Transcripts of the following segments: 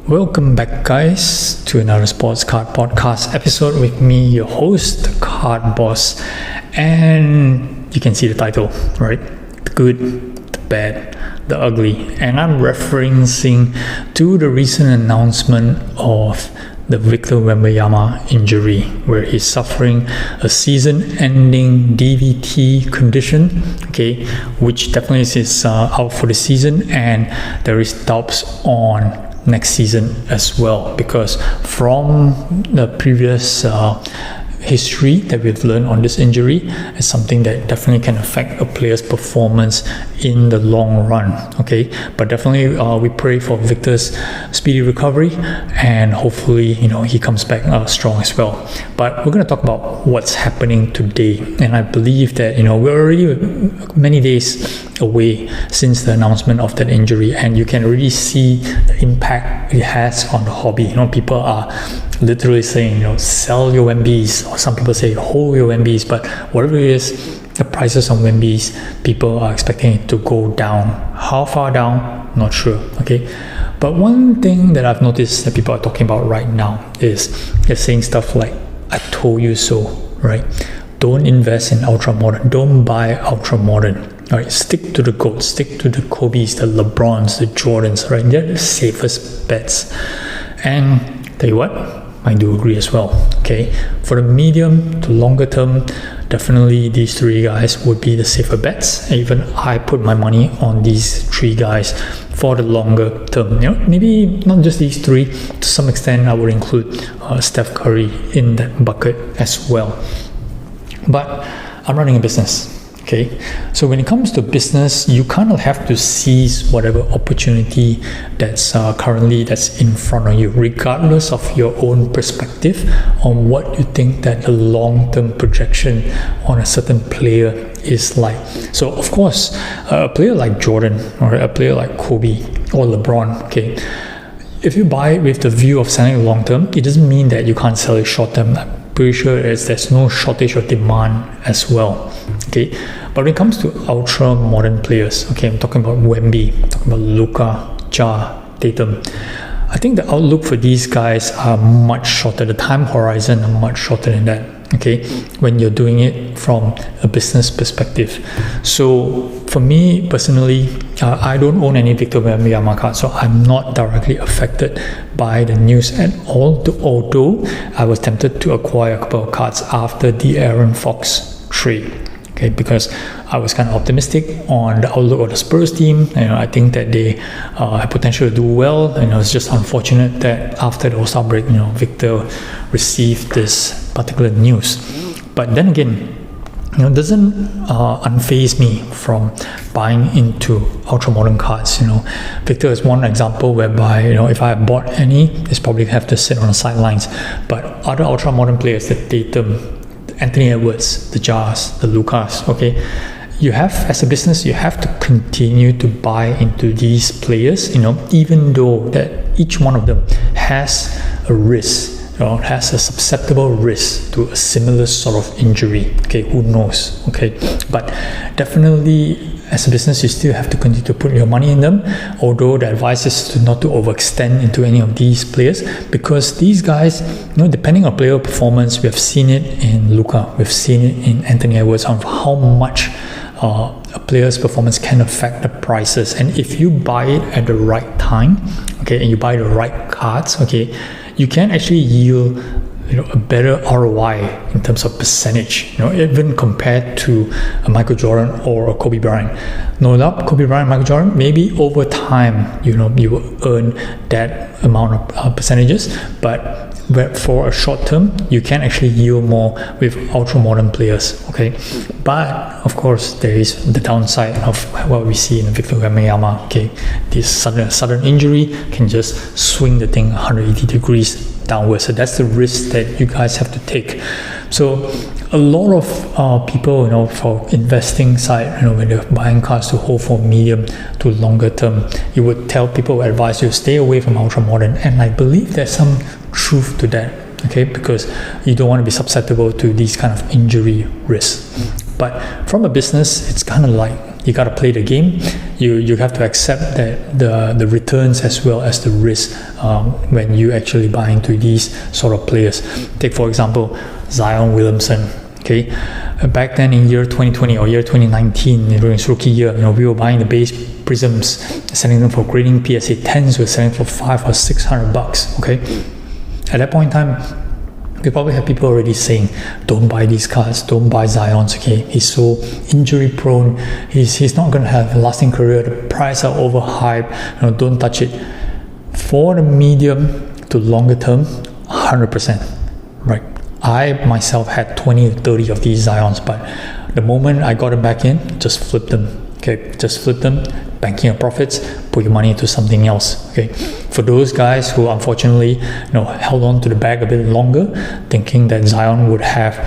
Welcome back, guys, to another Sports Card Podcast episode with me, your host, the Card Boss. And you can see the title, right? The good, the bad, the ugly. And I'm referencing to the recent announcement of the Victor Wembanyama injury, where he's suffering a season-ending DVT condition, which definitely is out for the season, and there is doubts on next season as well, because from the previous history that we've learned on this injury, is something that definitely can affect a player's performance in the long run. But definitely we pray for Victor's speedy recovery, and hopefully he comes back strong as well. But we're going to talk about what's happening today, and I believe that we're already many days away since the announcement of that injury, and you can really see the impact it has on the hobby. People are literally saying, sell your Wembies, or some people say hold your Wembies, but whatever it is, the prices on Wembies, people are expecting it to go down. How far down? Not sure. But one thing that I've noticed that people are talking about right now is they're saying stuff like, I told you so, right? Don't invest in ultra modern, don't buy ultra modern. Alright, stick to the GOATs, stick to the Kobe's, the LeBrons, the Jordans, right? They're the safest bets. And tell you what, I do agree as well. For the medium to longer term, definitely these three guys would be the safer bets. Even I put my money on these three guys for the longer term. Maybe not just these three. To some extent, I would include Steph Curry in that bucket as well. But I'm running a business. So when it comes to business, you kind of have to seize whatever opportunity that's currently that's in front of you, regardless of your own perspective on what you think that the long-term projection on a certain player is like. So of course, a player like Jordan or a player like Kobe or LeBron, if you buy it with the view of selling long-term, it doesn't mean that you can't sell it short-term. I'm pretty sure there's no shortage of demand as well. But when it comes to ultra modern players, I'm talking about Wemby, I'm talking about Luka, Ja, Tatum. I think the outlook for these guys are much shorter. The time horizon are much shorter than that. When you're doing it from a business perspective. So for me personally, I don't own any Victor Wembanyama cards, so I'm not directly affected by the news at all. Although I was tempted to acquire a couple of cards after the Aaron Fox trade. Because I was kind of optimistic on the outlook of the Spurs team. I think that they have potential to do well. It's just unfortunate that after the All-Star break, Victor received this particular news. But then again, it doesn't unfaze me from buying into ultra modern cards. Victor is one example whereby if I have bought any, it's probably have to sit on the sidelines. But other ultra modern players, the Tatum, Anthony Edwards, the Jars, the Lucas, you have, as a business, you have to continue to buy into these players, even though that each one of them has a risk, has a susceptible risk to a similar sort of injury. Who knows? But definitely, as a business, you still have to continue to put your money in them, although the advice is to not to overextend into any of these players, because these guys, depending on player performance, we have seen it in Luka, we've seen it in Anthony Edwards, on how much a player's performance can affect the prices. And if you buy it at the right time, and you buy the right cards, you can actually yield a better ROI in terms of percentage, even compared to a Michael Jordan or a Kobe Bryant. No doubt, Kobe Bryant, Michael Jordan, maybe over time, you will earn that amount of percentages, but for a short term, you can actually yield more with ultra modern players. But of course, there is the downside of what we see in Victor Wembanyama. This sudden injury can just swing the thing 180 degrees downwards. So that's the risk that you guys have to take. So a lot of people, for investing side, when they're buying cards to hold for medium to longer term, you would tell people, advise you to stay away from ultra modern. And I believe there's some truth to that. Because you don't want to be susceptible to these kind of injury risks. But from a business, it's kind of like You gotta play the game. You have to accept that the returns as well as the risk when you actually buy into these sort of players. Take for example Zion Williamson. Okay, back then in year 2020 or year 2019, during his rookie year, we were buying the base prisms, selling them for grading PSA 10s. We were selling for $500 or $600. Okay, at that point in time, we probably have people already saying, don't buy these cards, don't buy Zions, okay? He's so injury prone, he's not going to have a lasting career, the price are overhyped, don't touch it. For the medium to longer term, 100%, right? I myself had 20 to 30 of these Zions, but the moment I got them back in, just flip them. Okay, just flip them, banking your profits, put your money into something else. Okay, for those guys who unfortunately held on to the bag a bit longer, thinking that Zion would have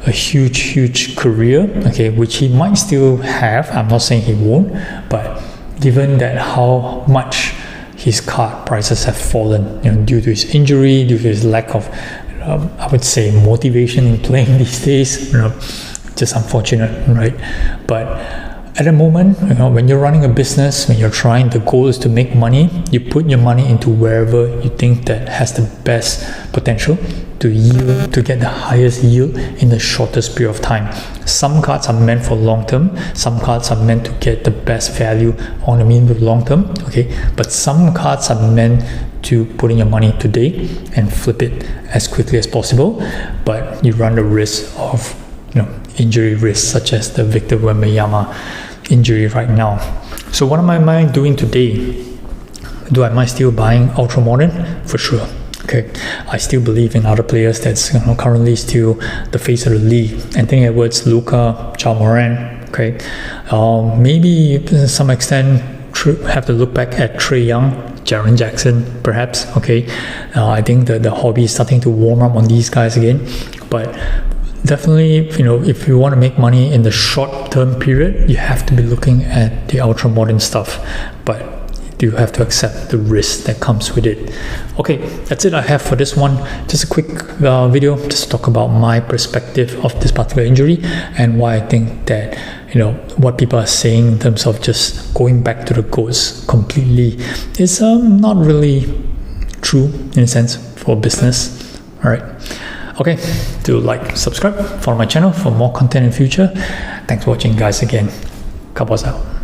a huge career, okay, which he might still have. I'm not saying he won't, but given that how much his card prices have fallen, due to his injury, due to his lack of, I would say, motivation in playing these days, just unfortunate, right? But at the moment, when you're running a business, when you're trying, the goal is to make money. You put your money into wherever you think that has the best potential to yield, to get the highest yield in the shortest period of time. Some cards are meant for long term. Some cards are meant to get the best value on the medium to long term. Okay, but some cards are meant to put in your money today and flip it as quickly as possible. But you run the risk of injury risks, such as the Victor Wembanyama injury right now. So what am I doing today? Am I still buying Ultra Modern? For sure. Okay, I still believe in other players that's currently still the face of the league. Anthony Edwards, Luka, Ja Morant. Okay, maybe to some extent have to look back at Trae Young, Jaren Jackson, perhaps. Okay, I think the hobby is starting to warm up on these guys again, but definitely, if you want to make money in the short-term period, you have to be looking at the ultra-modern stuff, but you have to accept the risk that comes with it. Okay, that's it I have for this one. Just a quick video, just to talk about my perspective of this particular injury and why I think that, what people are saying in terms of just going back to the GOATs completely is not really true in a sense for business. All right. Okay, do like, subscribe, follow my channel for more content in future. Thanks for watching, guys. Again, Carbos out.